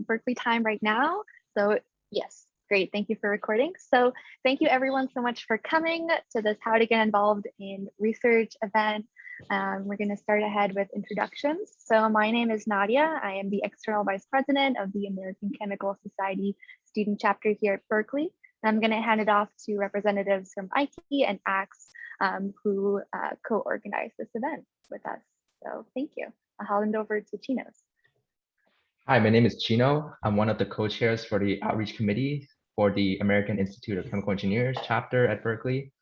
Berkeley time right now. So yes, great. Thank you for recording. So thank you everyone so much for coming to this How to Get Involved in Research event. We're going to start ahead with introductions. So my name is Nadia. I am the External Vice President of the American Chemical Society student chapter here at Berkeley. I'm going to hand it off to representatives from IKE and ACTS who co-organized this event with us. So thank you. I'll hand over to Chinos. Hi, my name is Chino. I'm one of the co-chairs for the Outreach Committee for the American Institute of Chemical Engineers chapter at Berkeley.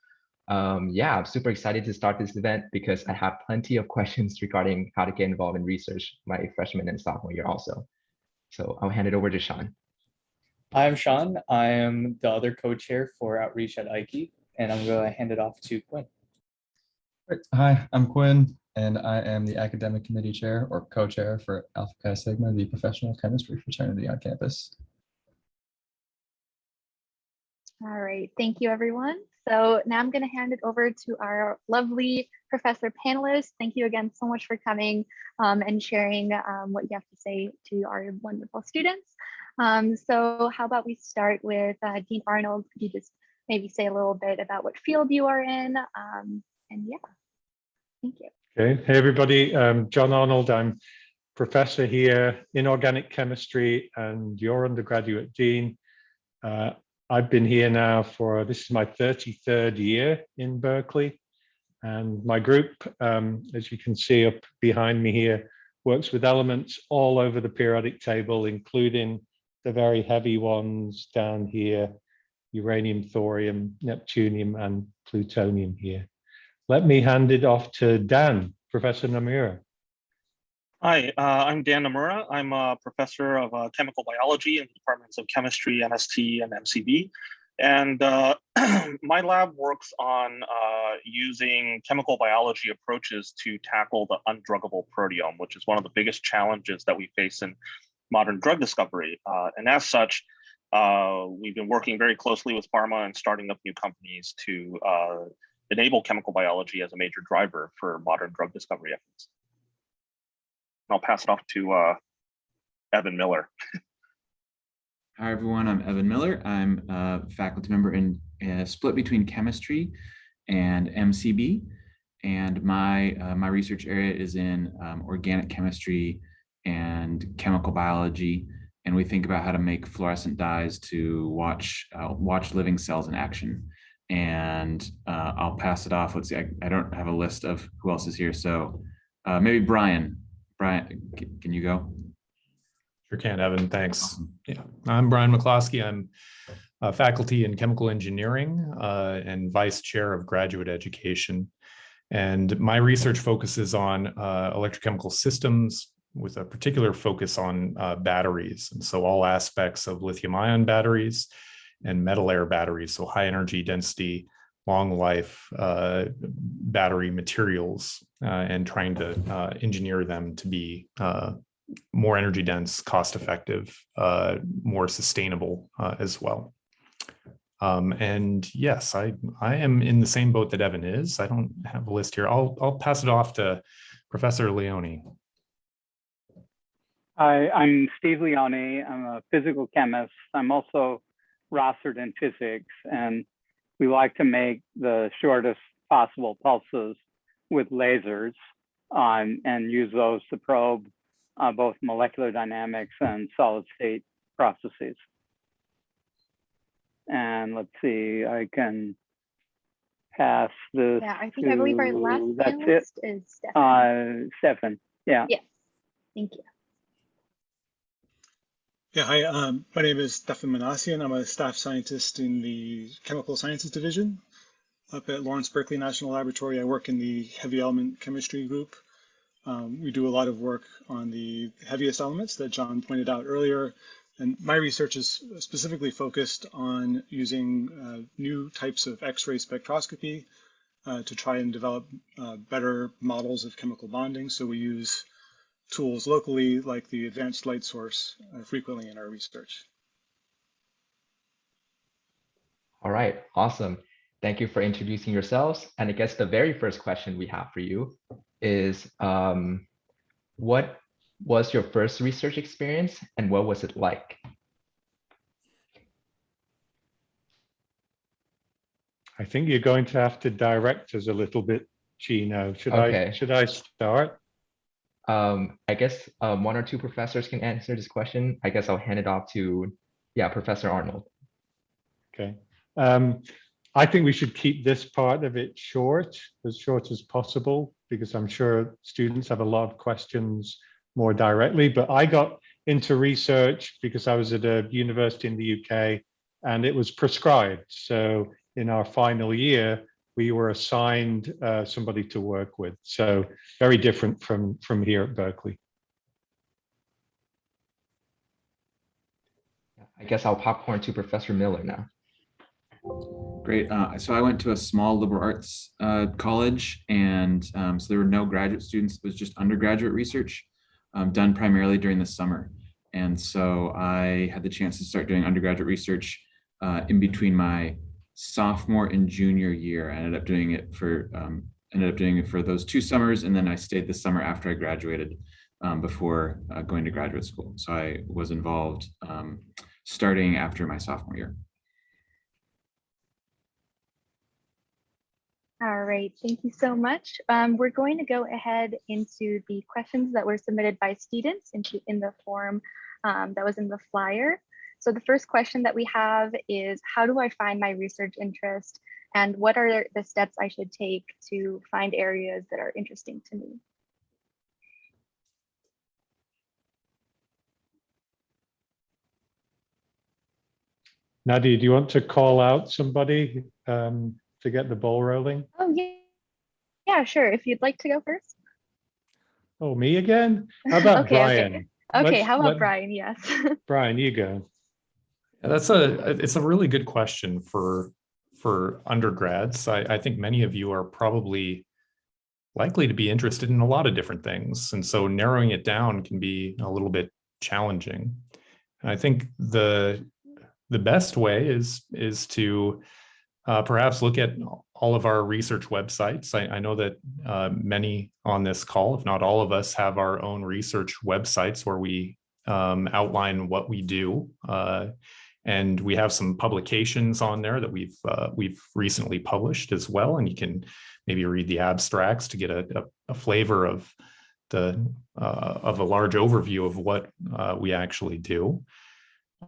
Yeah, I'm super excited to start this event because I have plenty of questions regarding how to get involved in research my freshman and sophomore year also. So I'll hand it over to Sean. I'm Sean. I am the other co-chair for Outreach at IKE, and I'm going to hand it off to Quinn. Hi, I'm Quinn, and I am the academic committee chair or co-chair for Alpha Chi Sigma, the professional chemistry fraternity on campus. All right, thank you everyone. So now I'm going to hand it over to our lovely professor panelists. Thank you again so much for coming and sharing what you have to say to our wonderful students. So how about we start with Dean Arnold? Could you just maybe say a little bit about what field you are in? And yeah, thank you. Okay, hey everybody, John Arnold. I'm professor here in organic chemistry and your undergraduate dean. I've been here now for, this is my 33rd year in Berkeley. And my group, as you can see up behind me here, works with elements all over the periodic table, including the very heavy ones down here, uranium, thorium, neptunium, and plutonium here. Let me hand it off to Dan, Professor Nomura. Hi, I'm Dan Nomura. I'm a professor of chemical biology in the departments of chemistry, NST, and MCB. And my lab works on using chemical biology approaches to tackle the undruggable proteome, which is one of the biggest challenges that we face in modern drug discovery. And as such, we've been working very closely with pharma and starting up new companies to enable chemical biology as a major driver for modern drug discovery efforts. I'll pass it off to Evan Miller. Hi, everyone. I'm Evan Miller. I'm a faculty member in split between chemistry and MCB. And my research area is in organic chemistry and chemical biology. And we think about how to make fluorescent dyes to watch living cells in action. And I'll pass it off. Let's see, I don't have a list of who else is here. So maybe Bryan. Bryan, can you go? Sure can, Evan, thanks. Awesome. Yeah, I'm Bryan McCloskey. I'm a faculty in chemical engineering and vice chair of graduate education. And my research focuses on electrochemical systems with a particular focus on batteries. And so all aspects of lithium ion batteries and metal air batteries, so high energy density, long life battery materials, and trying to engineer them to be more energy dense, cost effective, more sustainable as well. And yes, I am in the same boat that Evan is. I don't have a list here. I'll pass it off to Professor Leone. Hi, I'm Steve Leone. I'm a physical chemist. I'm also rostered in physics, and we like to make the shortest possible pulses with lasers and use those to probe both molecular dynamics and solid state processes. And let's see, I can pass this. Yeah, I think I believe our last panelist is Stefan. Stefan, yeah. Yes, thank you. Yeah, hi, my name is Stefan Minasian. I'm a staff scientist in the Chemical Sciences Division up at Lawrence Berkeley National Laboratory. I work in the heavy element chemistry group. We do a lot of work on the heaviest elements that John pointed out earlier. And my research is specifically focused on using new types of X-ray spectroscopy to try and develop better models of chemical bonding. So we use tools locally like the Advanced Light Source frequently in our research. All right, awesome. Thank you for introducing yourselves. And I guess the very first question we have for you is what was your first research experience and what was it like? I think you're going to have to direct us a little bit, Chino. Should Okay. I start? I guess one or two professors can answer this question. I guess I'll hand it off to, yeah, Professor Arnold. Okay. I think we should keep this part of it short as possible, because I'm sure students have a lot of questions more directly. But I got into research because I was at a university in the UK and it was prescribed. So in our final year, we were assigned somebody to work with. So very different from here at Berkeley. I guess I'll popcorn to Professor Miller now. Great. So I went to a small liberal arts college, and so there were no graduate students. It was just undergraduate research done primarily during the summer. And so I had the chance to start doing undergraduate research in between my sophomore and junior year. I ended up doing it for those 2 summers, and then I stayed the summer after I graduated before going to graduate school. So I was involved starting after my sophomore year. All right, thank you so much. We're going to go ahead into the questions that were submitted by students in the form that was in the flyer. So the first question that we have is, how do I find my research interest, and what are the steps I should take to find areas that are interesting to me? Nadia, do you want to call out somebody to get the ball rolling? Oh, yeah, sure. If you'd like to go first. Oh, me again? How about Okay, Bryan? Okay, how about Bryan? Yes. Bryan, you go. It's a really good question for undergrads. I think many of you are probably likely to be interested in a lot of different things, and so narrowing it down can be a little bit challenging. And I think the best way is to perhaps look at all of our research websites. I know that many on this call, if not all of us, have our own research websites where we outline what we do. And we have some publications on there that we've recently published as well. And you can maybe read the abstracts to get a flavor of a large overview of what we actually do.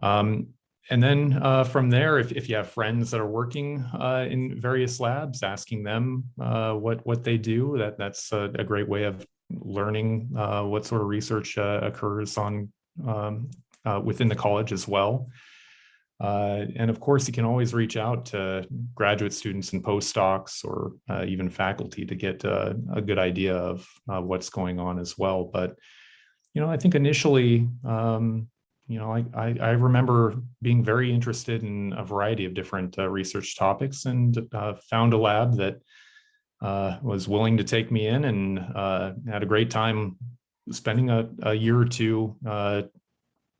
And then from there, if you have friends that are working in various labs, asking them what they do, that's a great way of learning what sort of research occurs on within the college as well. And of course, you can always reach out to graduate students and postdocs or even faculty to get a good idea of what's going on as well. But, I think initially, I remember being very interested in a variety of different research topics, and found a lab that was willing to take me in, and had a great time spending a year or two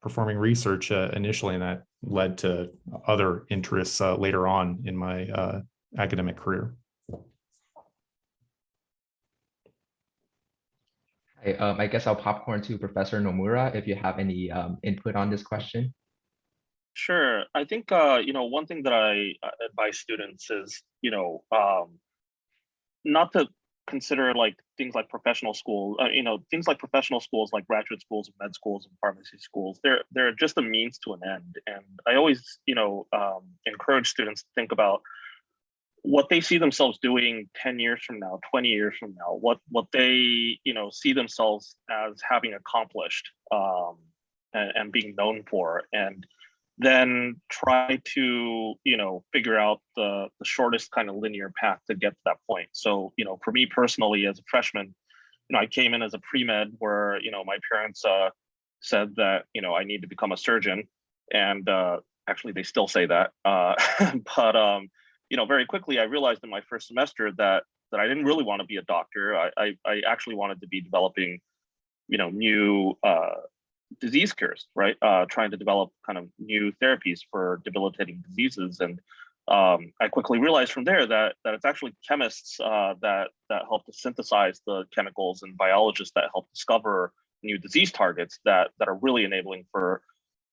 performing research initially, and that led to other interests later on in my academic career. I guess I'll popcorn to Professor Nomura if you have any input on this question. Sure. I think, one thing that I advise students is, not to consider things like professional school, things like professional schools, like graduate schools, and med schools, and pharmacy schools. They're just a means to an end. And I always, encourage students to think about what they see themselves doing 10 years from now, 20 years from now, what they, see themselves as having accomplished and being known for, and then try to, figure out the shortest kind of linear path to get to that point. So, for me personally, as a freshman, I came in as a pre-med where, my parents said that, I need to become a surgeon, and actually they still say that, but very quickly I realized in my first semester that I didn't really want to be a doctor. I actually wanted to be developing, new disease cures, right? Trying to develop kind of new therapies for debilitating diseases. And I quickly realized from there that it's actually chemists that help to synthesize the chemicals, and biologists that help discover new disease targets that are really enabling for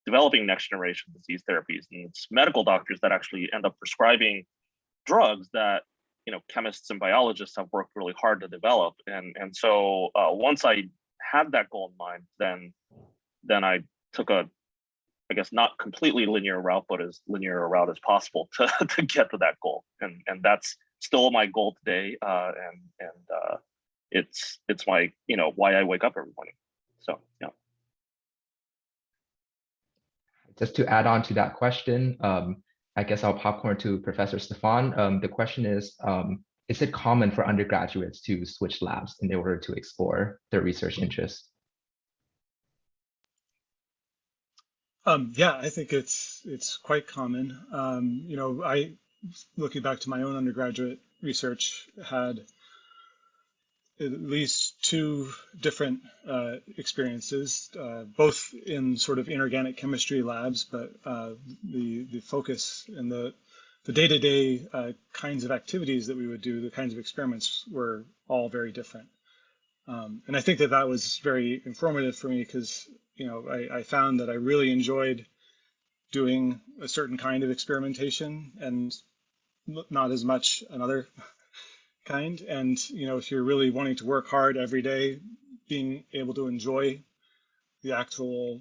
developing next generation disease therapies. And it's medical doctors that actually end up prescribing drugs that chemists and biologists have worked really hard to develop. And so once I had that goal in mind, then I took a, I guess, not completely linear route, but as linear a route as possible to get to that goal. And that's still my goal today. It's my, why I wake up every morning. So, yeah. Just to add on to that question, I guess I'll popcorn to Professor Stefan. The question is it common for undergraduates to switch labs in order to explore their research interests? Yeah, I think it's quite common. I, looking back to my own undergraduate research, had at least 2 different experiences, both in sort of inorganic chemistry labs, but the focus and the day-to-day kinds of activities that we would do, the kinds of experiments were all very different. And I think that was very informative for me because, I found that I really enjoyed doing a certain kind of experimentation and not as much another kind. And, if you're really wanting to work hard every day, being able to enjoy the actual,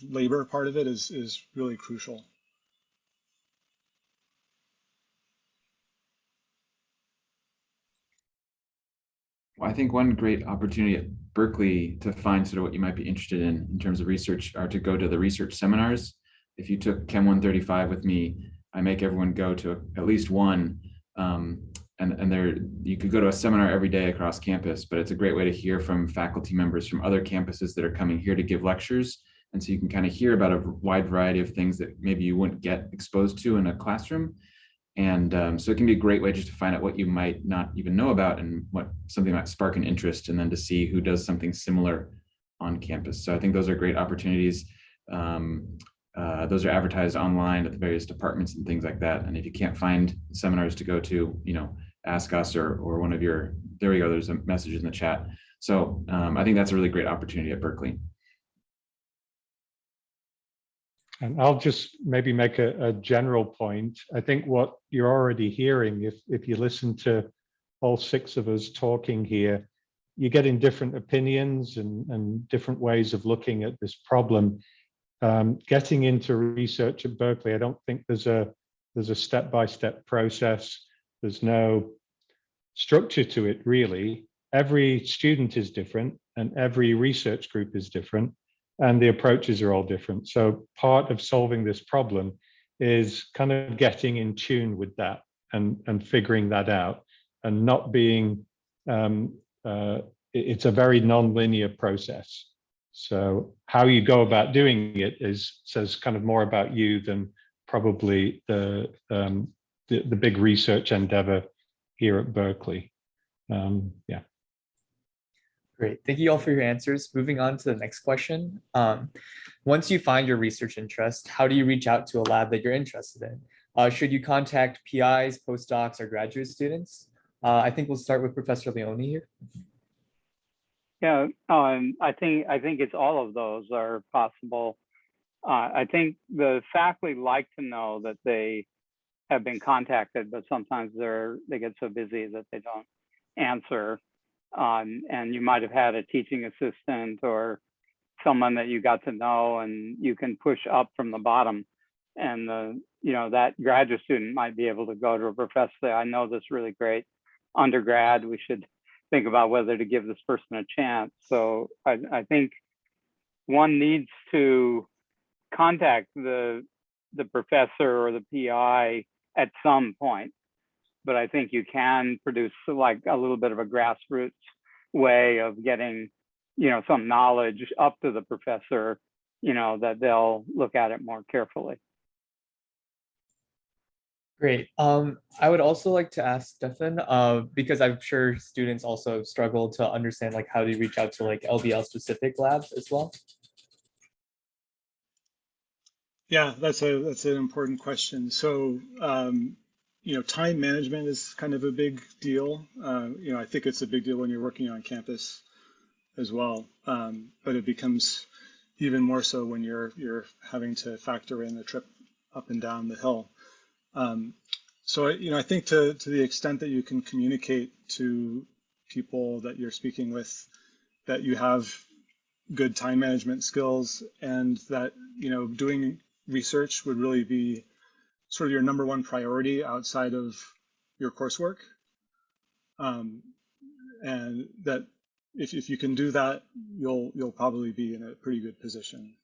labor part of it is really crucial. Well, I think one great opportunity at Berkeley to find sort of what you might be interested in terms of research are to go to the research seminars. If you took Chem 135 with me, I make everyone go to at least one. And there, you could go to a seminar every day across campus, but it's a great way to hear from faculty members from other campuses that are coming here to give lectures. And so you can kind of hear about a wide variety of things that maybe you wouldn't get exposed to in a classroom. And so it can be a great way just to find out what you might not even know about and what something might spark an interest, and then to see who does something similar on campus. So I think those are great opportunities. Those are advertised online at the various departments and things like that. And if you can't find seminars to go to, ask us or one of your, there we go, there's a message in the chat. So I think that's a really great opportunity at Berkeley. And I'll just maybe make a general point. I think what you're already hearing, if you listen to all 6 of us talking here, you're getting different opinions and different ways of looking at this problem. Getting into research at Berkeley, I don't think there's a step-by-step process. There's no structure to it, really. Every student is different and every research group is different, and the approaches are all different. So part of solving this problem is kind of getting in tune with that and figuring that out, and not being, it's a very non-linear process. So how you go about doing it says kind of more about you than probably the big research endeavor here at Berkeley. Yeah. Great. Thank you all for your answers. Moving on to the next question. Once you find your research interest, how do you reach out to a lab that you're interested in? Should you contact PIs, postdocs, or graduate students? I think we'll start with Professor Leone here. Yeah, I think it's all of those are possible. I think the faculty like to know that they have been contacted, but sometimes they get so busy that they don't answer. And you might have had a teaching assistant or someone that you got to know, and you can push up from the bottom. And that graduate student might be able to go to a professor, say, I know this really great undergrad, we should think about whether to give this person a chance. So I think one needs to contact the professor or the PI at some point. But I think you can produce like a little bit of a grassroots way of getting, some knowledge up to the professor, that they'll look at it more carefully. Great. I would also like to ask Stefan, because I'm sure students also struggle to understand like how to reach out to like LBL specific labs as well. Yeah, that's an important question. So, time management is kind of a big deal. I think it's a big deal when you're working on campus. as well. But it becomes even more so when you're having to factor in a trip up and down the hill. So I think to the extent that you can communicate to people that you're speaking with that you have good time management skills, and that doing research would really be sort of your number one priority outside of your coursework, and that if you can do that, you'll probably be in a pretty good position.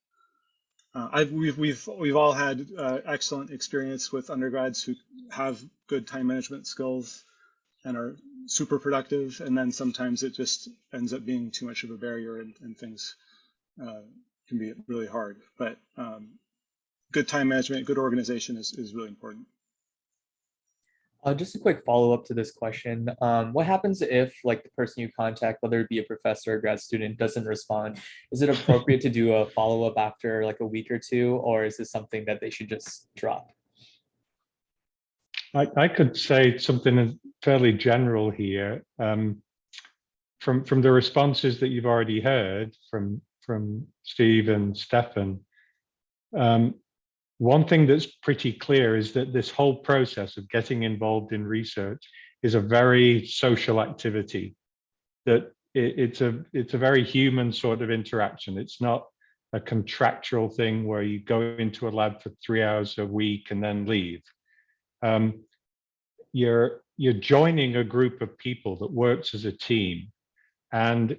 We've all had excellent experience with undergrads who have good time management skills and are super productive, and then sometimes it just ends up being too much of a barrier, and things can be really hard. But good time management, good organization is really important. Just a quick follow-up to this question. What happens if the person you contact, whether it be a professor or grad student, doesn't respond? Is it appropriate to do a follow-up after a week or two, or is this something that they should just drop? I could say something fairly general here. From the responses that you've already heard from Steve and Stefan, one thing that's pretty clear is that this whole process of getting involved in research is a very social activity, that it's a very human sort of interaction. It's not a contractual thing where you go into a lab for 3 hours a week and then leave. You're joining a group of people that works as a team. And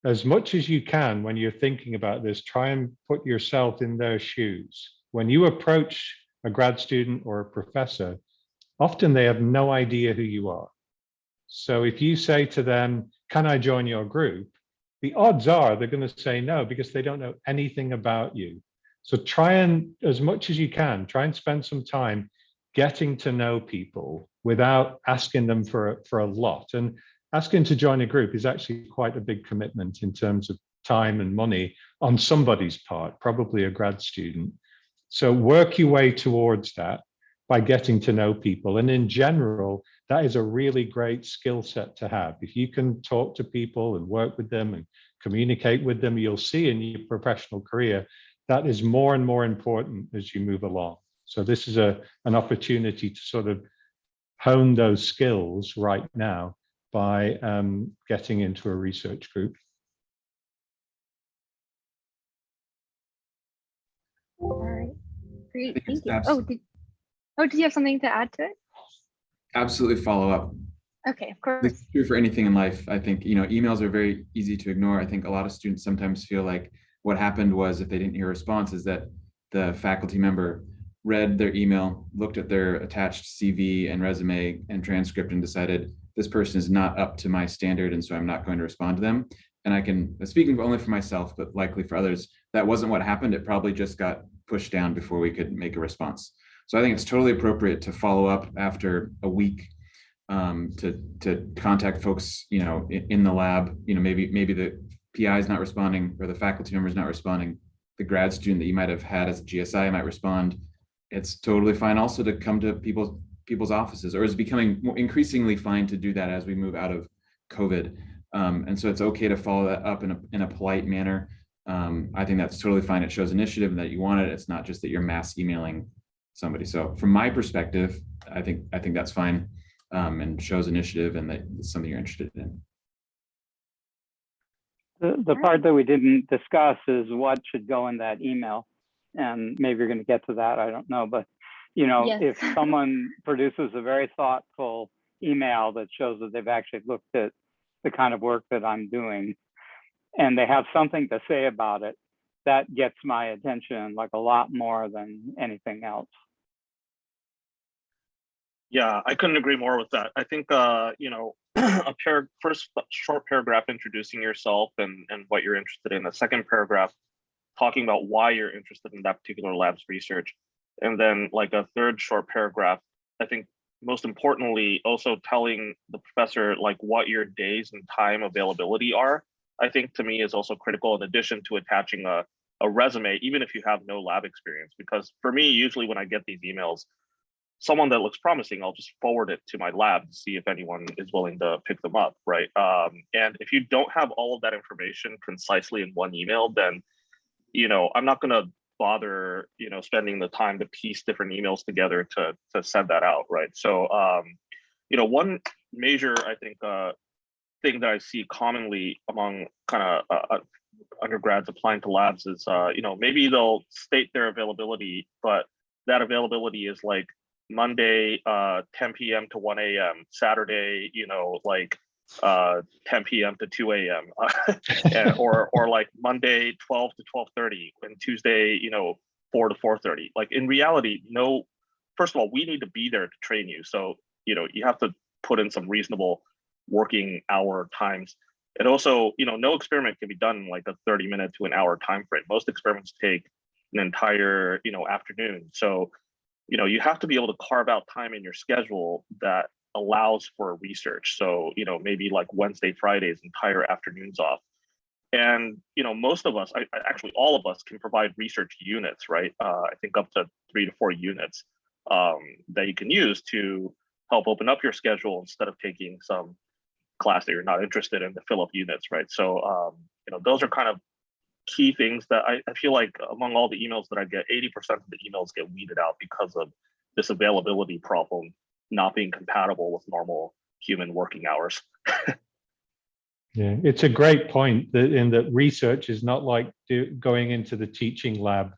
as much as you can, when you're thinking about this, try and put yourself in their shoes. When you approach a grad student or a professor, often they have no idea who you are. So if you say to them, "Can I join your group?" the odds are they're going to say no, because they don't know anything about you. So try and, as much as you can, try and spend some time getting to know people without asking them for a lot. And asking to join a group is actually quite a big commitment in terms of time and money on somebody's part, probably a grad student. So work your way towards that by getting to know people. And in general, that is a really great skill set to have. If you can talk to people and work with them and communicate with them, you'll see in your professional career that is more and more important as you move along. So this is an opportunity to sort of hone those skills right now by getting into a research group. All right, great, thank you. Did you have something to add to it? Absolutely follow up. Okay, of course. It's true for anything in life. I think, emails are very easy to ignore. I think a lot of students sometimes feel like what happened was, if they didn't hear a response, is that the faculty member read their email, looked at their attached CV and resume and transcript, and decided this person is not up to my standard, and so I'm not going to respond to them. And I can, speaking only for myself, but likely for others, that wasn't what happened. It probably just got pushed down before we could make a response. So I think it's totally appropriate to follow up after a week, to contact folks, in the lab. Maybe the PI is not responding, or the faculty member is not responding. The grad student that you might have had as a GSI might respond. It's totally fine also to come to people's offices, or is becoming more increasingly fine to do that as we move out of COVID. And so it's okay to follow that up in a polite manner. I think that's totally fine. It shows initiative and that you want it. It's not just that you're mass emailing somebody. So from my perspective, I think that's fine, and shows initiative and that it's something you're interested in. The part that we didn't discuss is what should go in that email. And maybe you're going to get to that, I don't know. But, Yes. if someone produces a very thoughtful email that shows that they've actually looked at the kind of work that I'm doing, and they have something to say about it, that gets my attention a lot more than anything else. Yeah, I couldn't agree more with that. I think, first short paragraph introducing yourself and what you're interested in. A second paragraph talking about why you're interested in that particular lab's research. And then a third short paragraph, I think most importantly, also telling the professor what your days and time availability are, I think to me is also critical, in addition to attaching a resume, even if you have no lab experience. Because for me, usually when I get these emails, someone that looks promising, I'll just forward it to my lab to see if anyone is willing to pick them up, right? And if you don't have all of that information concisely in one email, then, I'm not gonna bother, spending the time to piece different emails together to send that out, right? So, one major, I think, thing that I see commonly among kind of undergrads applying to labs is, maybe they'll state their availability, but that availability is like Monday, 10 p.m. to 1 a.m., Saturday, 10 p.m. to 2 a.m., or like Monday, 12 to 12:30, and Tuesday, 4 to 4:30. Like in reality, no, first of all, we need to be there to train you. So, you have to put in some reasonable working hour times. And also, no experiment can be done in like a 30-minute to an hour time frame. Most experiments take an entire, afternoon. So, you have to be able to carve out time in your schedule that allows for research. So, maybe like Wednesday, Fridays, entire afternoons off. And, most of us, actually all of us can provide research units, right? I think up to 3 to 4 units that you can use to help open up your schedule instead of taking some class that you're not interested in to fill up units, right? So, those are kind of key things that I feel like among all the emails that I get, 80% of the emails get weeded out because of this availability problem not being compatible with normal human working hours. Yeah, it's a great point that research is not like going into the teaching lab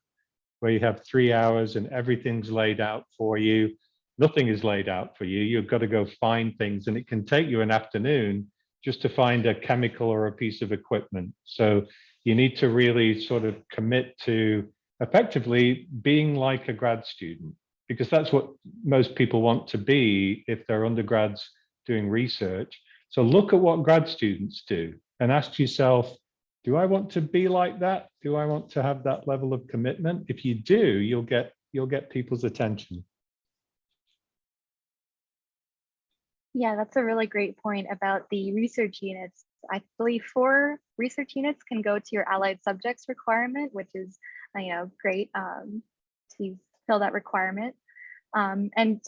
where you have 3 hours and everything's laid out for you. Nothing is laid out for you. You've got to go find things, and it can take you an afternoon just to find a chemical or a piece of equipment. So you need to really sort of commit to effectively being like a grad student, because that's what most people want to be if they're undergrads doing research. So look at what grad students do and ask yourself, do I want to be like that? Do I want to have that level of commitment? If you do, you'll get people's attention. Yeah, that's a really great point about the research units. I believe 4 research units can go to your allied subjects requirement, which is, great to fill that requirement. And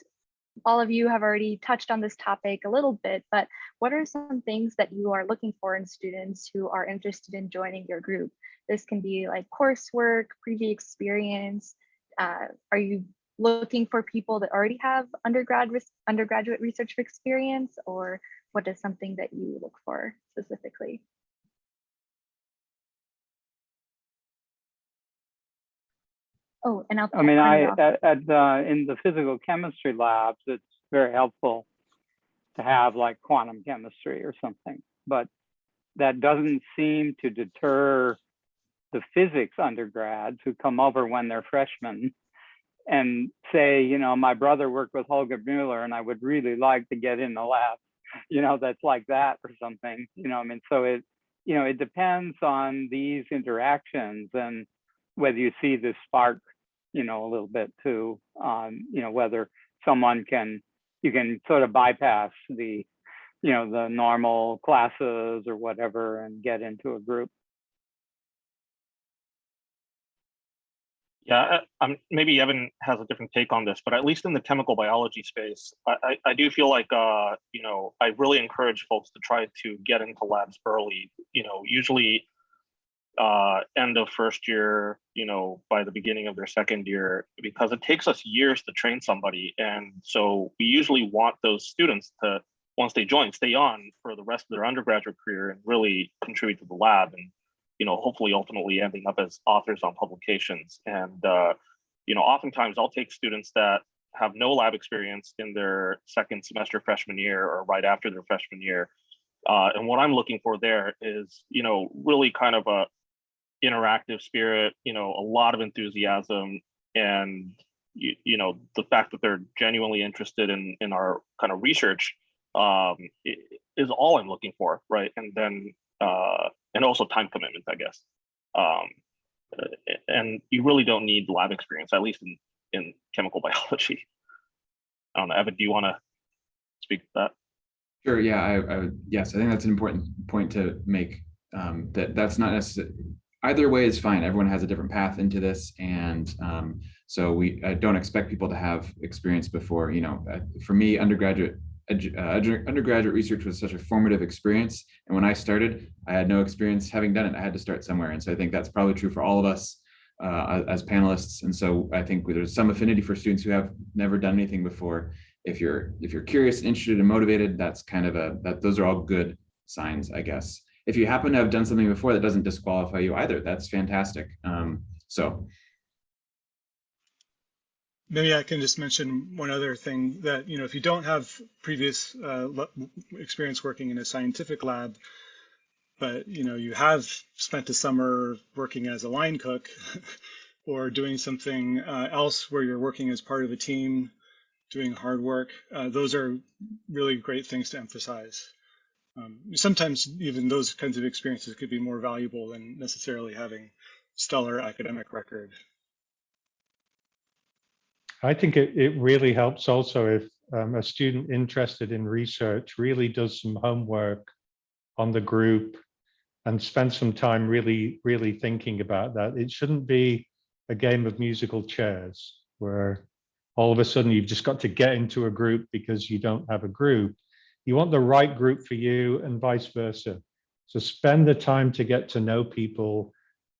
all of you have already touched on this topic a little bit, but what are some things that you are looking for in students who are interested in joining your group? This can be like coursework, previous experience. Are you looking for people that already have undergraduate research experience, or what is something that you look for specifically? Oh, and I'll in the physical chemistry labs, it's very helpful to have like quantum chemistry or something, but that doesn't seem to deter the physics undergrads who come over when they're freshmen and say, my brother worked with Holger Mueller and I would really like to get in the lab, that's like that or something, so it depends on these interactions and whether you see this spark, a little bit too, whether you can sort of bypass the, the normal classes or whatever and get into a group. Yeah, maybe Evan has a different take on this, but at least in the chemical biology space, I do feel like, I really encourage folks to try to get into labs early, usually end of first year, by the beginning of their second year, because it takes us years to train somebody. And so we usually want those students to, once they join, stay on for the rest of their undergraduate career and really contribute to the lab and, hopefully ultimately ending up as authors on publications. And, oftentimes I'll take students that have no lab experience in their second semester freshman year or right after their freshman year. And what I'm looking for there is, really kind of a interactive spirit, a lot of enthusiasm, and the fact that they're genuinely interested in our kind of research is all I'm looking for, right? And then and also time commitment, I guess. And you really don't need lab experience, at least in chemical biology. I don't know, Evan, do you want to speak to that? Sure. Yeah. Yes, I think that's an important point to make. That's not necessarily. either way is fine. Everyone has a different path into this, and so I don't expect people to have experience before. For me, undergraduate research was such a formative experience, and when I started, I had no experience having done it. I had to start somewhere, and so I think that's probably true for all of us as panelists. And so I think there's some affinity for students who have never done anything before. If you're curious, interested, and motivated, that's kind of those are all good signs, I guess. If you happen to have done something before, that doesn't disqualify you either. That's fantastic. So maybe I can just mention one other thing that, if you don't have previous experience working in a scientific lab, but you have spent a summer working as a line cook or doing something else where you're working as part of a team, doing hard work, those are really great things to emphasize. Sometimes even those kinds of experiences could be more valuable than necessarily having stellar academic record. I think it really helps also if a student interested in research really does some homework on the group and spend some time really thinking about that. It shouldn't be a game of musical chairs where all of a sudden you've just got to get into a group because you don't have a group. You want the right group for you and vice versa. So spend the time to get to know people.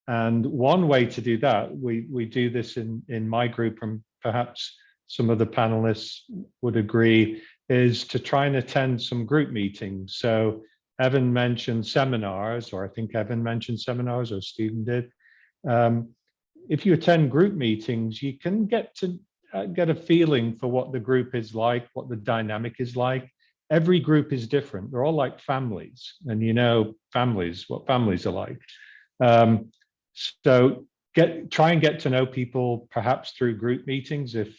And one way to do that, we do this in my group, and perhaps some of the panelists would agree, is to try and attend some group meetings. So Evan mentioned seminars, or I think Evan mentioned seminars, or Stephen did. If you attend group meetings, you can get a feeling for what the group is like, what the dynamic is like. Every group is different. They're all like families, and families, what families are like. So try and get to know people, perhaps through group meetings, if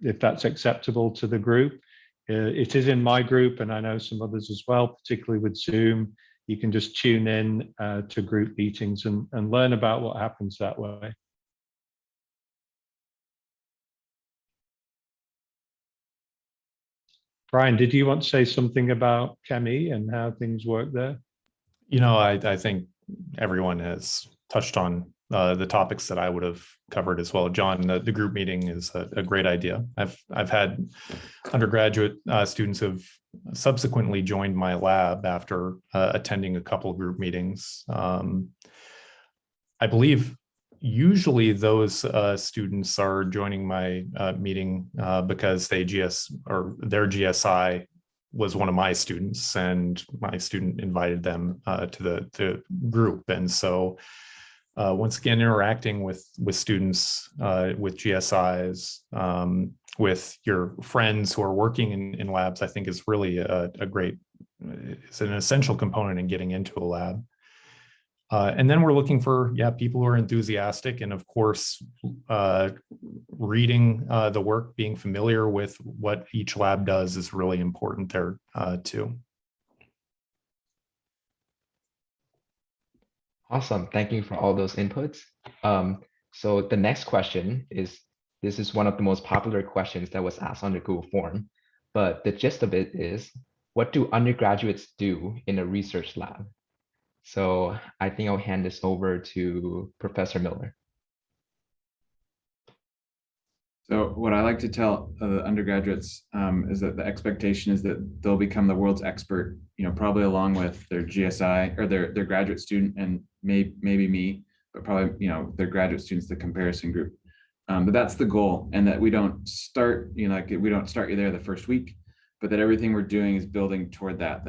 that's acceptable to the group. It is in my group, and I know some others as well, particularly with Zoom. You can just tune in to group meetings and learn about what happens that way. Bryan, did you want to say something about CAMI and how things work there? I think everyone has touched on the topics that I would have covered as well. John, the group meeting is a great idea. I've had undergraduate students who have subsequently joined my lab after attending a couple of group meetings. I believe usually those students are joining my meeting because their GSI was one of my students, and my student invited them to the group. And so once again, interacting with students, with GSIs, with your friends who are working in labs, I think is really it's an essential component in getting into a lab. And then we're looking for, people who are enthusiastic, and of course, reading the work, being familiar with what each lab does is really important there too. Awesome. Thank you for all those inputs. So the next question this is one of the most popular questions that was asked on the Google form, but the gist of it is, what do undergraduates do in a research lab? So I think I'll hand this over to Professor Miller. So what I like to tell undergraduates is that the expectation is that they'll become the world's expert, probably along with their GSI or their graduate student, and maybe me, but probably, their graduate students, the comparison group. But that's the goal, and that we don't start, we don't start you there the first week, but that everything we're doing is building toward that,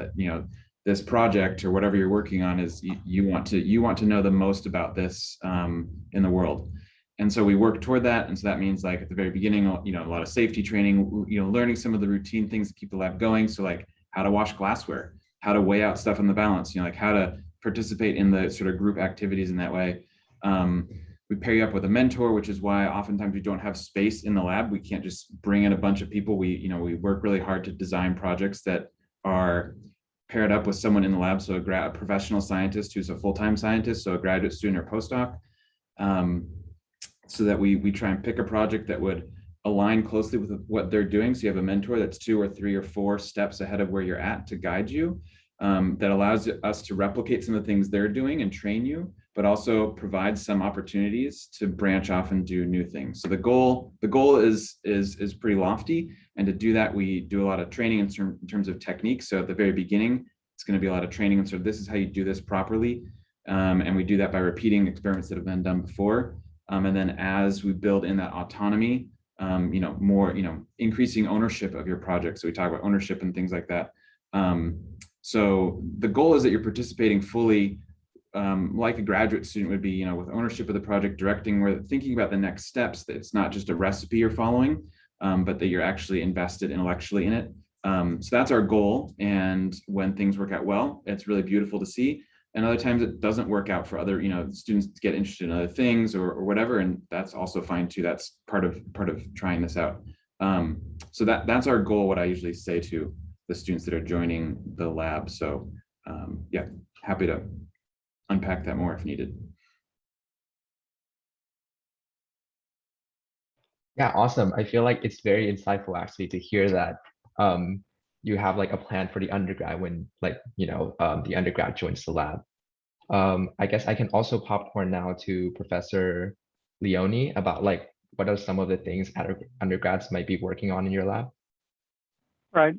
this project or whatever you're working on is you want to know the most about this in the world. And so we work toward that. And so that means, like, at the very beginning, a lot of safety training, learning some of the routine things that keep the lab going. So like how to wash glassware, how to weigh out stuff on the balance, like how to participate in the sort of group activities in that way. We pair you up with a mentor, which is why oftentimes we don't have space in the lab. We can't just bring in a bunch of people. We work really hard to design projects that are paired up with someone in the lab. So a professional scientist who's a full-time scientist, so a graduate student or postdoc. So that we try and pick a project that would align closely with what they're doing. So you have a mentor that's 2 or 3 or 4 steps ahead of where you're at to guide you, that allows us to replicate some of the things they're doing and train you, but also provide some opportunities to branch off and do new things. So the goal is pretty lofty, and to do that, we do a lot of training in terms of techniques. So at the very beginning, it's going to be a lot of training, and so this is how you do this properly, and we do that by repeating experiments that have been done before. And then as we build in that autonomy, more, increasing ownership of your project. So we talk about ownership and things like that. So the goal is that you're participating fully, like a graduate student would be, with ownership of the project, directing, or thinking about the next steps, that it's not just a recipe you're following, but that you're actually invested intellectually in it. So that's our goal. And when things work out well, it's really beautiful to see. And other times it doesn't work out for other, students get interested in other things or whatever, and that's also fine too. That's part of trying this out. So that's our goal. What I usually say to the students that are joining the lab. So yeah, happy to unpack that more if needed. Yeah, awesome. I feel like it's very insightful actually to hear that you have like a plan for the undergrad when the undergrad joins the lab. I guess I can also popcorn now to Professor Leone about like what are some of the things undergrads might be working on in your lab? Right.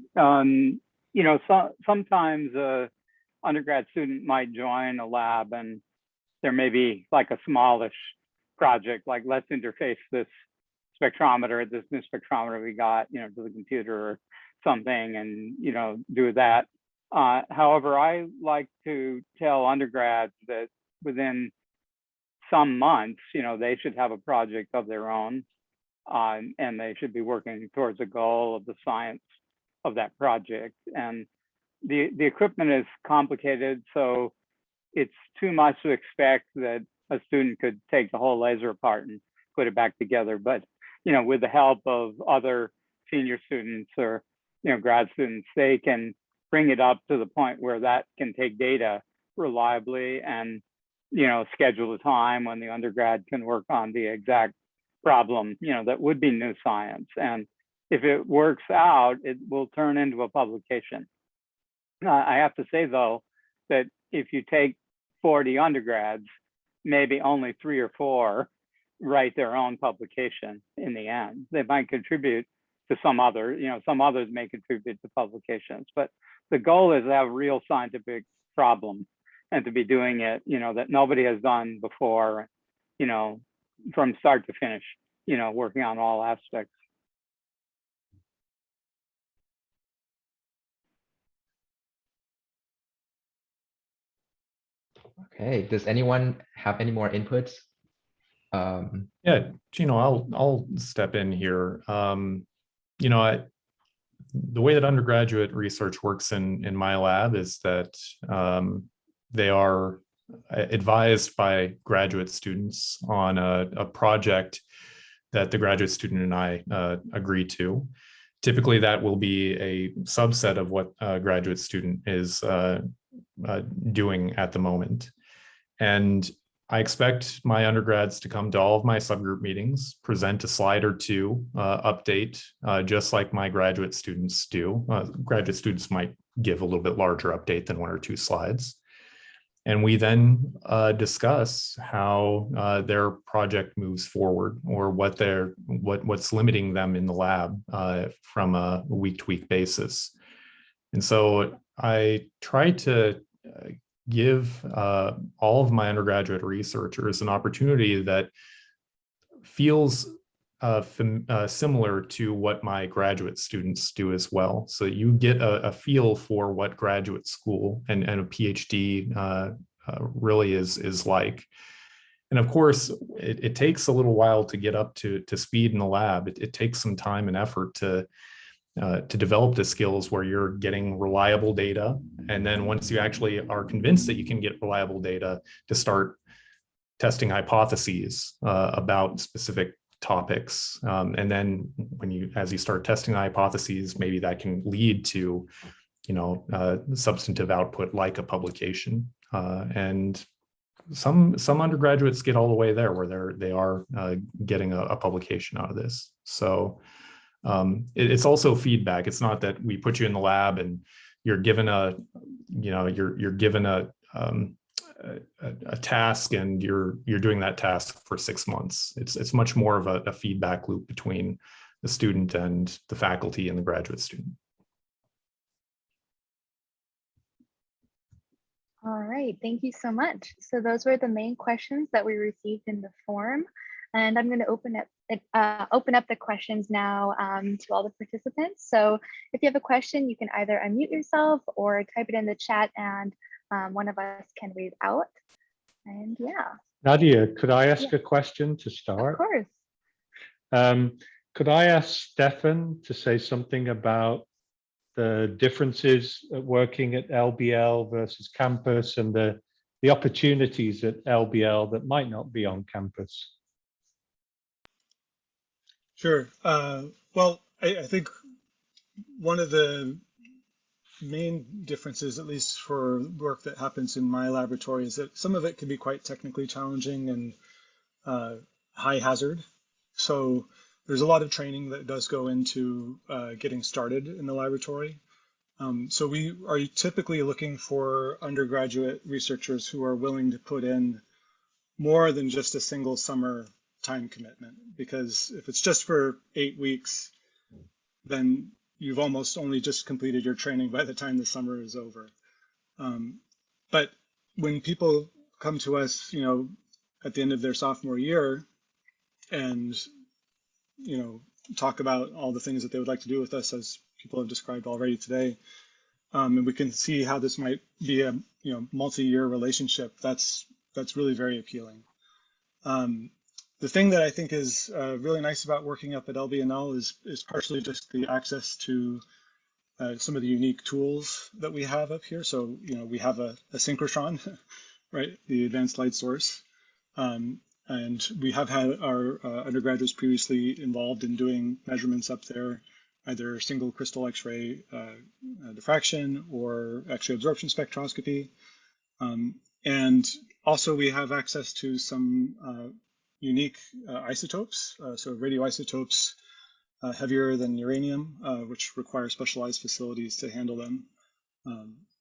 Sometimes a undergrad student might join a lab and there may be like a smallish project, like let's interface this spectrometer, this new spectrometer we got, to the computer or something, and do that. However, I like to tell undergrads that within some months, they should have a project of their own, and they should be working towards a goal of the science of that project. And the equipment is complicated, so it's too much to expect that a student could take the whole laser apart and put it back together. But with the help of other senior students or grad students, they can bring it up to the point where that can take data reliably and schedule a time when the undergrad can work on the exact problem that would be new science. And if it works out, it will turn into a publication. I have to say though that if you take 40 undergrads, maybe only 3 or 4 write their own publication in the end. They might contribute to some other, some others may contribute to publications, but the goal is to have a real scientific problem and to be doing it, that nobody has done before, from start to finish, working on all aspects. Okay, does anyone have any more inputs? Yeah, Gino, I'll step in here. The way that undergraduate research works in my lab is that they are advised by graduate students on a project that the graduate student and I agree to. Typically, that will be a subset of what a graduate student is doing at the moment. And I expect my undergrads to come to all of my subgroup meetings, present a slide or two, update, just like my graduate students do. Graduate students might give a little bit larger update than 1 or 2 slides. And we then discuss how their project moves forward, or what's limiting them in the lab from a week-to-week basis. And so I try to give all of my undergraduate researchers an opportunity that feels similar to what my graduate students do as well. So you get a feel for what graduate school and a PhD really is like. And of course, it takes a little while to get up to speed in the lab. It takes some time and effort to develop the skills where you're getting reliable data. And then once you actually are convinced that you can get reliable data, to start testing hypotheses about specific topics. And then as you start testing hypotheses, maybe that can lead to, substantive output like a publication. And some undergraduates get all the way there where they are getting a publication out of this. So it's also feedback. It's not that we put you in the lab and you're given a a task and you're doing that task for 6 months. It's much more of a feedback loop between the student and the faculty and the graduate student. All right, thank you so much. So those were the main questions that we received in the form, and I'm going to open up the questions now to all the participants. So if you have a question, you can either unmute yourself or type it in the chat, and one of us can read out. And yeah. Nadia, could I ask a question to start? Of course. Could I ask Stefan to say something about the differences at working at LBL versus campus and the opportunities at LBL that might not be on campus? Sure. Well, I think one of the main differences, at least for work that happens in my laboratory, is that some of it can be quite technically challenging and high hazard. So there's a lot of training that does go into getting started in the laboratory. So we are typically looking for undergraduate researchers who are willing to put in more than just a single summer time commitment, because if it's just for 8 weeks, then you've almost only just completed your training by the time the summer is over. But when people come to us, at the end of their sophomore year and, talk about all the things that they would like to do with us, as people have described already today, and we can see how this might be a, multi-year relationship, that's really very appealing. The thing that I think is really nice about working up at LBNL is partially just the access to some of the unique tools that we have up here. So, we have a synchrotron, right, the advanced light source. And we have had our undergraduates previously involved in doing measurements up there, either single crystal X-ray diffraction or X-ray absorption spectroscopy. And also we have access to some unique isotopes, so radioisotopes heavier than uranium, which require specialized facilities to handle them,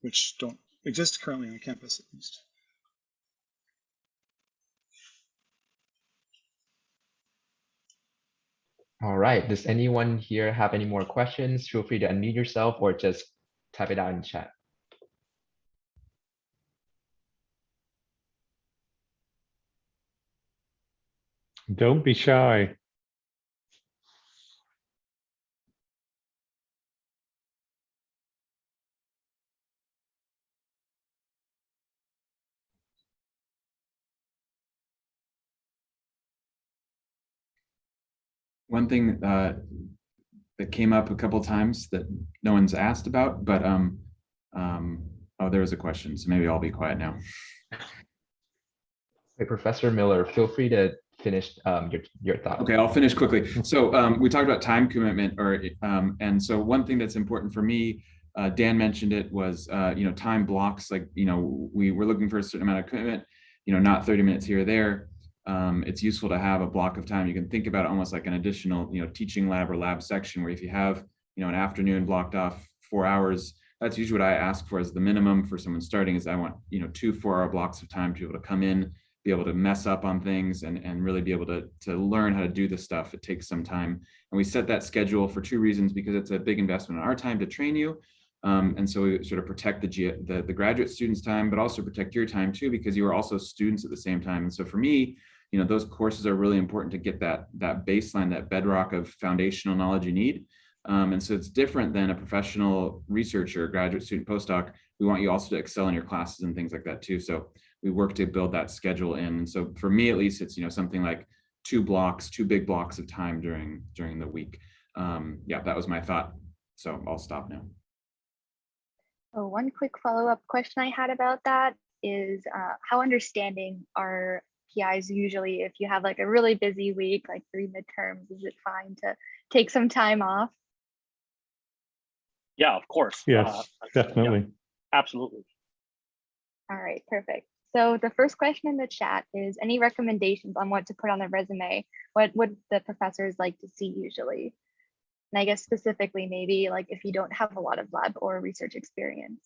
which don't exist currently on campus at least. All right, does anyone here have any more questions? Feel free to unmute yourself or just type it out in chat. Don't be shy. One thing that came up a couple times that no one's asked about, but oh, there was a question, so maybe I'll be quiet now. Hey, Professor Miller, feel free to finish your thought. Okay, I'll finish quickly. So we talked about time commitment, and so one thing that's important for me, Dan mentioned it, was time blocks. Like we were looking for a certain amount of commitment, not 30 minutes here or there. It's useful to have a block of time. You can think about it almost like an additional, teaching lab or lab section, where if you have, an afternoon blocked off 4 hours, that's usually what I ask for as the minimum for someone starting. Is I want, 2 4-hour blocks of time to be able to come in, be able to mess up on things, and really be able to learn how to do this stuff. It takes some time. And we set that schedule for 2 reasons, because it's a big investment in our time to train you. And so we sort of protect the graduate students' time, but also protect your time too, because you are also students at the same time. And so for me, those courses are really important to get that baseline, that bedrock of foundational knowledge you need. And so it's different than a professional researcher, graduate student, postdoc. We want you also to excel in your classes and things like that too. So we work to build that schedule in. And so for me, at least, it's something like 2 big blocks of time during the week. Yeah, that was my thought. So I'll stop now. Oh, one quick follow-up question I had about that is how understanding are PIs usually if you have like a really busy week, like 3 midterms? Is it fine to take some time off? Yeah, of course. Yes, definitely. Yeah, absolutely. All right, perfect. So the first question in the chat is, any recommendations on what to put on the resume? What would the professors like to see usually? And I guess specifically, maybe like if you don't have a lot of lab or research experience.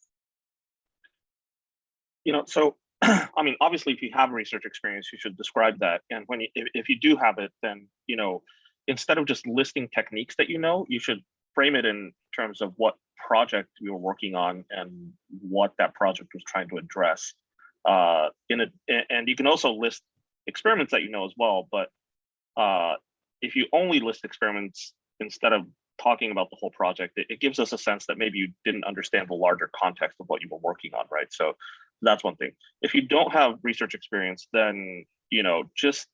So I mean, obviously, if you have research experience, you should describe that. And when if you do have it, then, you know, instead of just listing techniques that you know, you should frame it in terms of what project you were working on and what that project was trying to address. And you can also list experiments that you know as well. But if you only list experiments instead of talking about the whole project, it gives us a sense that maybe you didn't understand the larger context of what you were working on, right? So that's one thing. If you don't have research experience, then, you know, just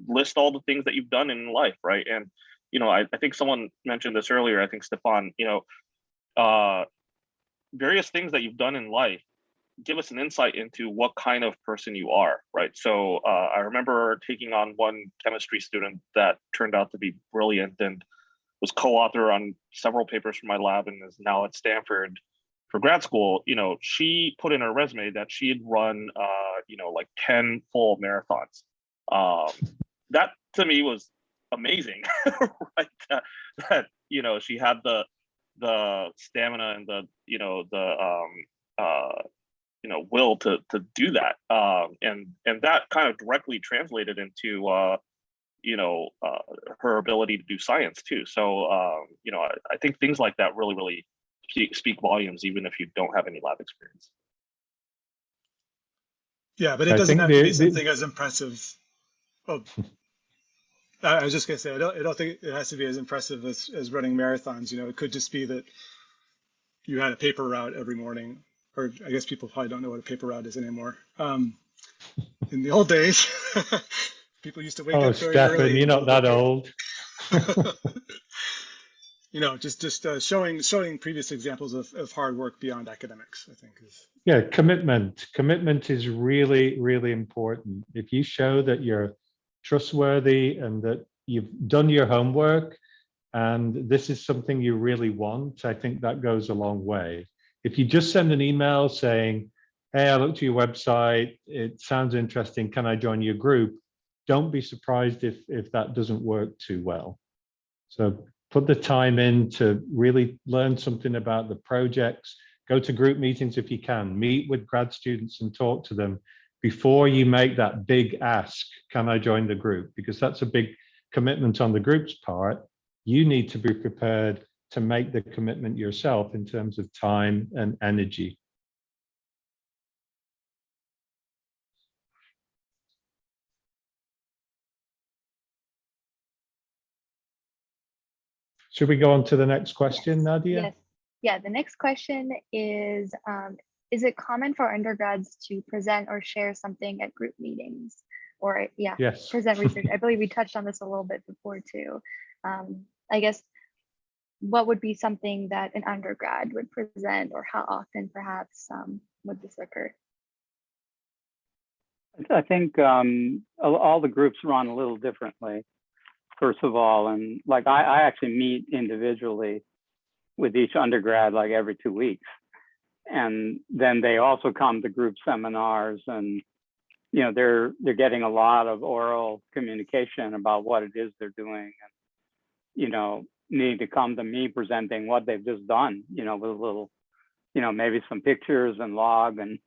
list all the things that you've done in life, right? And, you know, I think someone mentioned this earlier, I think Stefan, you know, various things that you've done in life give us an insight into what kind of person you are, right? So I remember taking on one chemistry student that turned out to be brilliant and was co-author on several papers from my lab and is now at Stanford for grad school. You know, she put in her resume that she had run, you know, like 10 full marathons. That to me was amazing, right? That, you know, she had the stamina and the, you know, you know, will to do that. And that kind of directly translated into, you know, her ability to do science too. So, you know, I think things like that really speak volumes, even if you don't have any lab experience. Yeah, but it doesn't have to be something as impressive. Oh, I was just gonna say, I don't think it has to be as impressive as running marathons. You know, it could just be that you had a paper route every morning, or I guess people probably don't know what a paper route is anymore. In the old days, people used to wake up very Stefan, early. you're not that old. You know, just showing previous examples of hard work beyond academics, I think is. Yeah, commitment is really important. If you show that you're trustworthy and that you've done your homework and this is something you really want, I think that goes a long way. If you just send an email saying, hey, I looked at your website, it sounds interesting, can I join your group? Don't be surprised if that doesn't work too well. So put the time in to really learn something about the projects, go to group meetings if you can, meet with grad students and talk to them before you make that big ask, can I join the group? Because that's a big commitment on the group's part. You need to be prepared to make the commitment yourself in terms of time and energy. Should we go on to the next question, Nadia? Yes. Yeah, the next question is it common for undergrads to present or share something at group meetings? Or yes. Present research. I believe we touched on this a little bit before too. I guess, what would be something that an undergrad would present, or how often perhaps would this occur? I think all the groups run a little differently, first of all. And like I actually meet individually with each undergrad like every 2 weeks. And then they also come to group seminars, and you know, they're getting a lot of oral communication about what it is they're doing, and you know, need to come to me presenting what they've just done, you know, with a little, you know, maybe some pictures and log and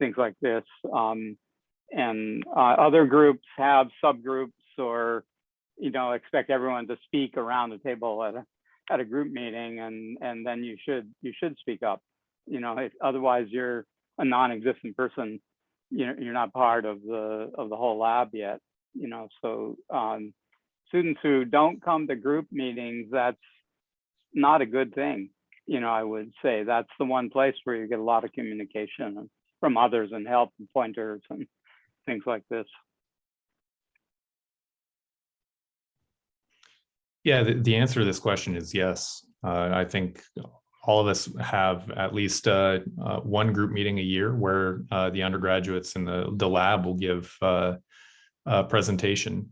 things like this. And other groups have subgroups, or you know, expect everyone to speak around the table at a group meeting, and then you should speak up. You know, otherwise you're a non-existent person. You know, you're not part of the whole lab yet. You know, so students who don't come to group meetings, that's not a good thing. You know, I would say that's the one place where you get a lot of communication from others and help and pointers and things like this. Yeah, the answer to this question is yes. I think all of us have at least one group meeting a year where the undergraduates in the lab will give a presentation.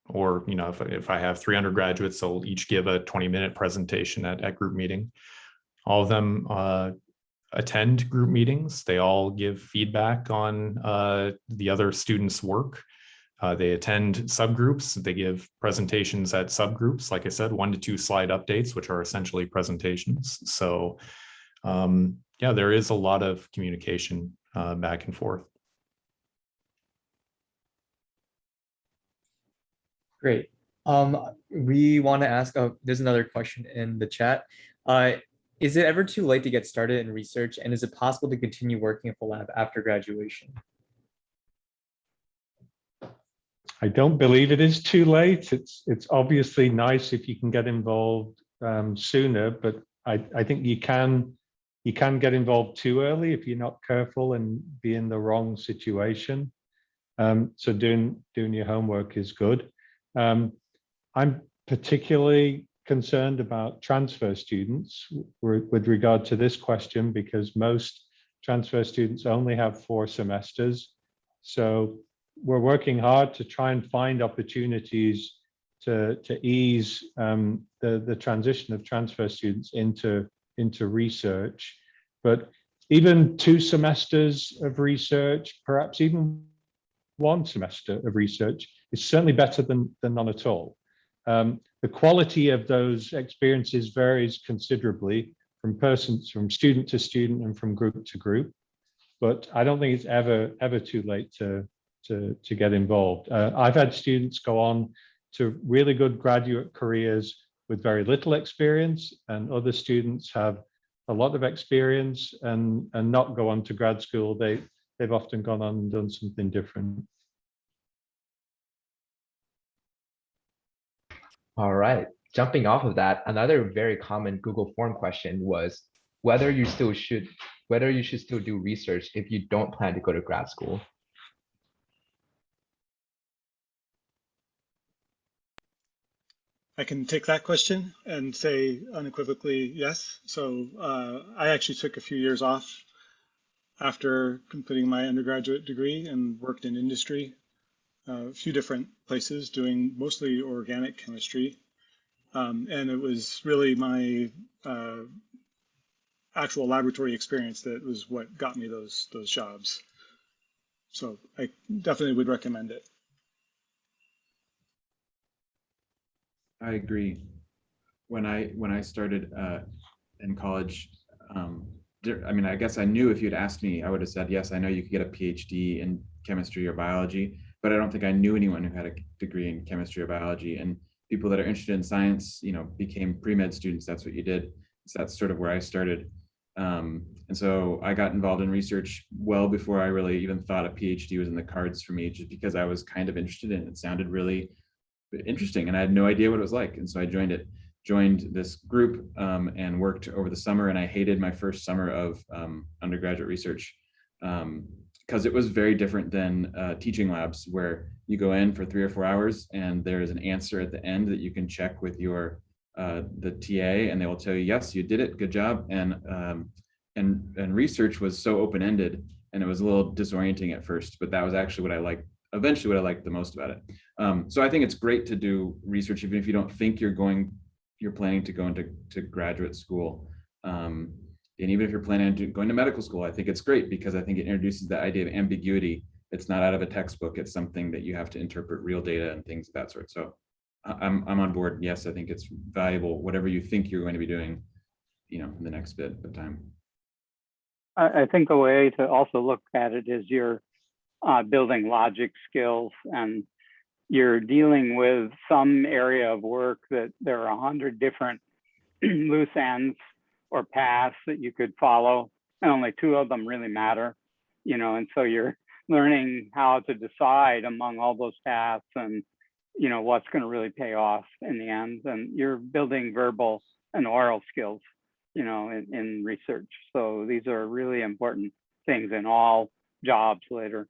Or, you know, if I have 3 undergraduates, they'll each give a 20-minute presentation at group meeting. All of them attend group meetings. They all give feedback on the other students' work. They attend subgroups. They give presentations at subgroups. Like I said, 1 to 2 slide updates, which are essentially presentations. So yeah, there is a lot of communication back and forth. Great. We want to ask, there's another question in the chat. Is it ever too late to get started in research, and is it possible to continue working at the lab after graduation? I don't believe it is too late. It's obviously nice if you can get involved sooner, but I think you can get involved too early if you're not careful and be in the wrong situation. So doing your homework is good. I'm particularly concerned about transfer students with regard to this question, because most transfer students only have 4 semesters. So we're working hard to try and find opportunities to ease the transition of transfer students into research. But even 2 semesters of research, perhaps even 1 semester of research, is certainly better than none at all. The quality of those experiences varies considerably from student to student and from group to group, but I don't think it's ever too late to get involved. I've had students go on to really good graduate careers with very little experience, and other students have a lot of experience and not go on to grad school. They've often gone on and done something different. All right, jumping off of that, another very common Google form question was whether you should still do research if you don't plan to go to grad school. I can take that question and say unequivocally yes. So I actually took a few years off after completing my undergraduate degree and worked in industry, a few different places doing mostly organic chemistry. And it was really my actual laboratory experience that was what got me those jobs. So I definitely would recommend it. I agree. When I started in college, I mean, I guess I knew if you'd asked me, I would have said, yes, I know you could get a PhD in chemistry or biology, but I don't think I knew anyone who had a degree in chemistry or biology. And people that are interested in science, became pre-med students. That's what you did. So that's sort of where I started. And so I got involved in research well before I really even thought a PhD was in the cards for me, just because I was kind of interested in it. It sounded really interesting and I had no idea what it was like. And so I joined this group and worked over the summer, and I hated my first summer of undergraduate research because it was very different than teaching labs, where you go in for 3 or 4 hours and there is an answer at the end that you can check with your the TA, and they will tell you, yes, you did it, good job. And research was so open-ended, and it was a little disorienting at first, but that was actually what I liked. Eventually what I liked the most about it. So I think it's great to do research, even if you don't think you're planning to go into graduate school. And even if you're planning on going to medical school, I think it's great, because I think it introduces the idea of ambiguity. It's not out of a textbook. It's something that you have to interpret real data and things of that sort. So I'm on board. Yes, I think it's valuable, whatever you think you're going to be doing, in the next bit of time. I think the way to also look at it is you're building logic skills, and you're dealing with some area of work that there are 100 different loose ends or paths that you could follow, and only 2 of them really matter, and so you're learning how to decide among all those paths and, what's going to really pay off in the end. And you're building verbal and oral skills, in research. So these are really important things in all jobs later.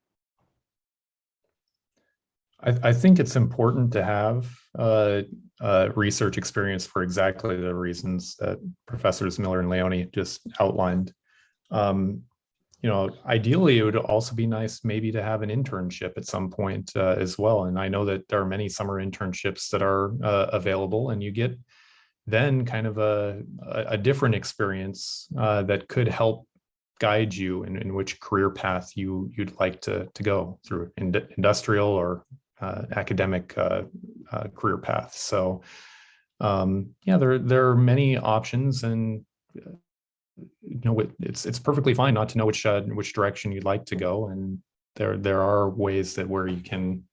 I think it's important to have research experience for exactly the reasons that Professors Miller and Leone just outlined. Ideally, it would also be nice maybe to have an internship at some point as well. And I know that there are many summer internships that are available, and you get then kind of a different experience that could help guide you in which career path you'd like to go through, industrial or academic career paths. So yeah, there are many options, and it's perfectly fine not to know which direction you'd like to go, and there are ways where you can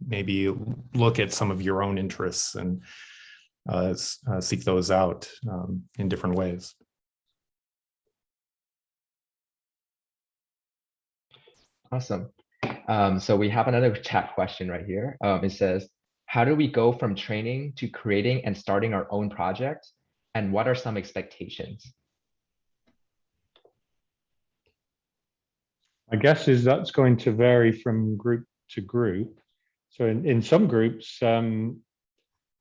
maybe look at some of your own interests and seek those out in different ways. Awesome. So we have another chat question right here. It says, how do we go from training to creating and starting our own project? And what are some expectations? My guess is that's going to vary from group to group. So in some groups,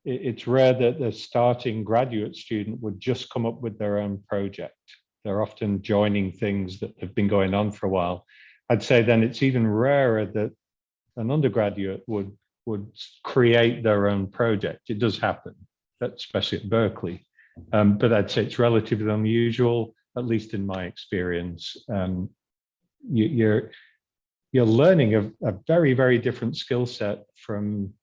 it's rare that the starting graduate student would just come up with their own project. They're often joining things that have been going on for a while. I'd say then it's even rarer that an undergraduate would create their own project. It does happen, especially at Berkeley. But I'd say it's relatively unusual, at least in my experience. You're learning a very, very different skill set from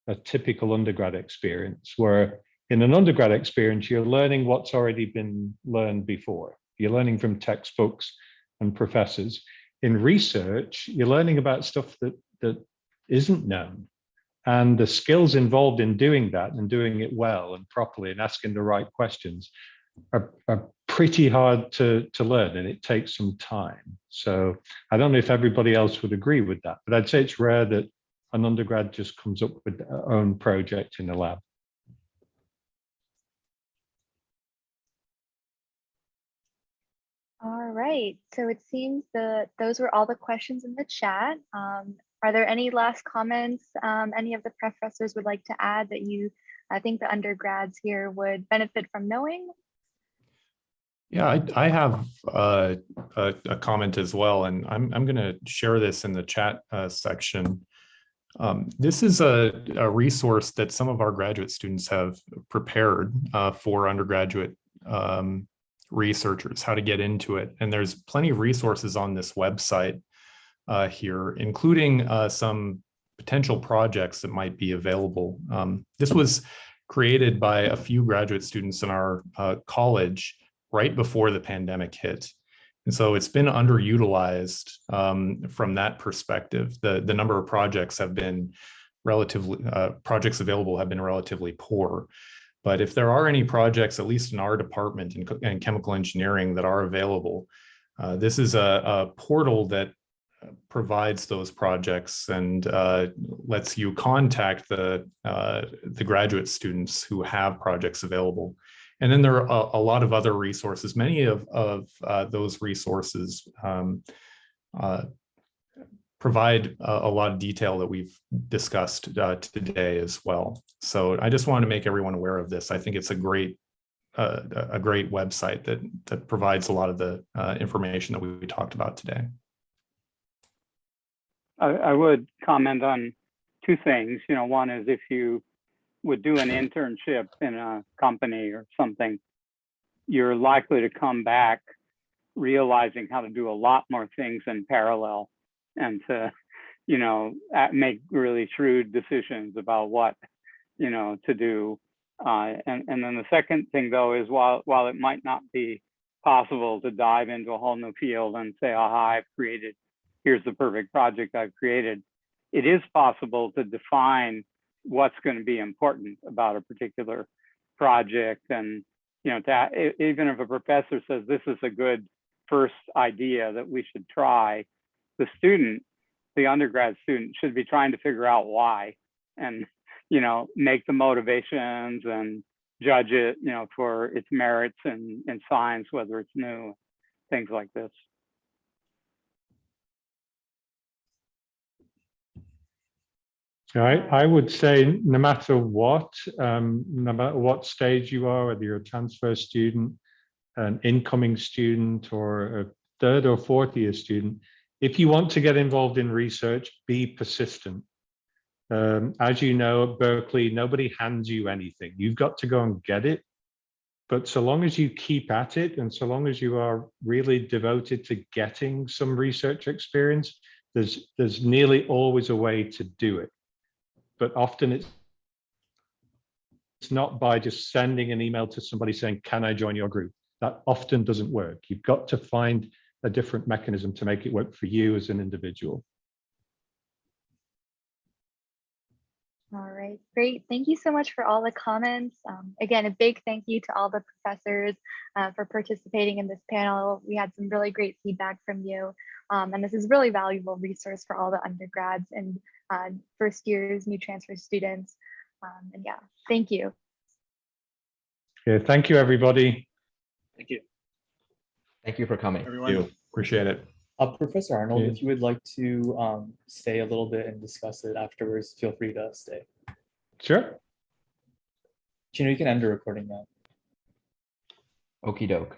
a typical undergrad experience, where in an undergrad experience, you're learning what's already been learned before. You're learning from textbooks and professors. In research, you're learning about stuff that isn't known. And the skills involved in doing that and doing it well and properly and asking the right questions are pretty hard to learn, and it takes some time. So I don't know if everybody else would agree with that, but I'd say it's rare that an undergrad just comes up with their own project in the lab. All right, so it seems that those were all the questions in the chat. Are there any last comments any of the professors would like to add that I think the undergrads here would benefit from knowing? Yeah, I have a comment as well, and I'm going to share this in the chat section. This is a resource that some of our graduate students have prepared for undergraduate researchers, how to get into it. And there's plenty of resources on this website here, including some potential projects that might be available. This was created by a few graduate students in our college right before the pandemic hit. And so it's been underutilized from that perspective. The number of projects have been relatively, projects available have been relatively poor. But if there are any projects, at least in our department in chemical engineering, that are available, this is a portal that provides those projects and lets you contact the graduate students who have projects available. And then there are a lot of other resources. Many of those resources provide a lot of detail that we've discussed today as well. So I just want to make everyone aware of this. I think it's a great website that provides a lot of the information that we talked about today. I would comment on two things. You know, one is if you would do an internship in a company or something, you're likely to come back realizing how to do a lot more things in parallel and to, you know, make really shrewd decisions about what, you know, to do. And then the second thing though is while it might not be possible to dive into a whole new field and say, aha, here's the perfect project I've created, it is possible to define what's going to be important about a particular project. And, you know, even if a professor says this is a good first idea that we should try, the undergrad student should be trying to figure out why and, you know, make the motivations and judge it, you know, for its merits in science, whether it's new, things like this. I would say no matter what stage you are, whether you're a transfer student, an incoming student, or a third or fourth year student, if you want to get involved in research, be persistent. As you know, at Berkeley, nobody hands you anything. You've got to go and get it. But so long as you keep at it, and so long as you are really devoted to getting some research experience, there's nearly always a way to do it. But often it's not by just sending an email to somebody saying, can I join your group? That often doesn't work. You've got to find a different mechanism to make it work for you as an individual. right, great. Thank you so much for all the comments. Again, a big thank you to all the professors for participating in this panel. We had some really great feedback from you. And this is really valuable resource for all the undergrads and first years, new transfer students. And yeah, thank you. Yeah, thank you, everybody. Thank you. Thank you for coming. Thank you. Appreciate it. Professor Arnold, Yeah. if you would like to stay a little bit and discuss it afterwards, feel free to stay. Sure. You can end the recording now. Okie doke.